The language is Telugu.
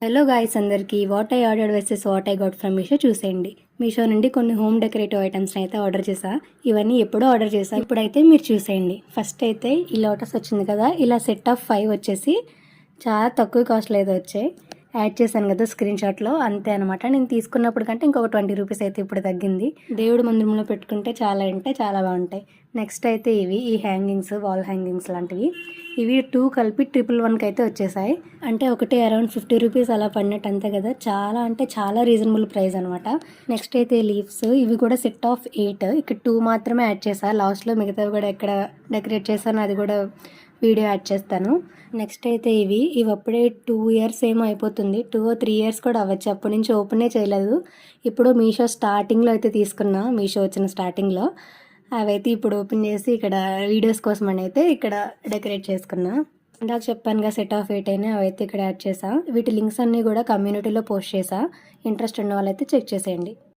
హలో గాయ్స్ అందరికీ what I ordered versus what I got from Meesho చూసేయండి. మీషో నుండి కొన్ని హోమ్ డెకరేటివ్ ఐటమ్స్ని అయితే ఆర్డర్ చేసా. ఇవన్నీ ఎప్పుడో ఆర్డర్ చేసా, ఇప్పుడైతే మీరు చూసేయండి. ఫస్ట్ అయితే ఈ లోటస్ వచ్చింది కదా, ఇలా సెట్ ఆఫ్ 5 వచ్చేసి చాలా తక్కువ కాస్ట్లో అయితే వచ్చాయి. యాడ్ చేశాను కదా స్క్రీన్ షాట్లో, అంతే అనమాట. నేను తీసుకున్నప్పుడు కంటే ఇంకొక 20 రూపీస్ అయితే ఇప్పుడు తగ్గింది. దేవుడు మందిరంలో పెట్టుకుంటే చాలా అంటే చాలా బాగుంటాయి. నెక్స్ట్ అయితే ఇవి ఈ హ్యాంగింగ్స్, వాల్ హ్యాంగింగ్స్ లాంటివి. ఇవి 2 కలిపి 111కి అయితే వచ్చేసాయి. అంటే ఒకటి అరౌండ్ 50 రూపీస్ అలా పడినట్టు అంతే కదా, చాలా అంటే చాలా రీజనబుల్ ప్రైస్ అనమాట. నెక్స్ట్ అయితే లీవ్స్, ఇవి కూడా సెట్ ఆఫ్ 8. ఇక్కడ 2 మాత్రమే యాడ్ చేసా. లాస్ట్లో మిగతావి కూడా ఎక్కడ డెకరేట్ చేశాను అది కూడా వీడియో యాడ్ చేస్తాను. నెక్స్ట్ అయితే ఇవి అప్పుడే 2 ఇయర్స్ ఏమో అయిపోతుంది, 2 or 3 ఇయర్స్ కూడా అవ్వచ్చు. అప్పటి నుంచి ఓపెనే చేయలేదు. ఇప్పుడు మీషో స్టార్టింగ్లో అయితే తీసుకున్నా, మీషో వచ్చిన స్టార్టింగ్లో అవైతే ఇప్పుడు ఓపెన్ చేసి ఇక్కడ వీడియోస్ కోసం అని అయితే ఇక్కడ డెకరేట్ చేసుకున్నా. ఇందాక చెప్పానుగా సెట్ ఆఫ్ 8 అయినా, అవైతే ఇక్కడ యాడ్ చేసా. వీటి లింక్స్ అన్నీ కూడా కమ్యూనిటీలో పోస్ట్ చేసా. ఇంట్రెస్ట్ ఉన్న వాళ్ళైతే చెక్ చేసేయండి.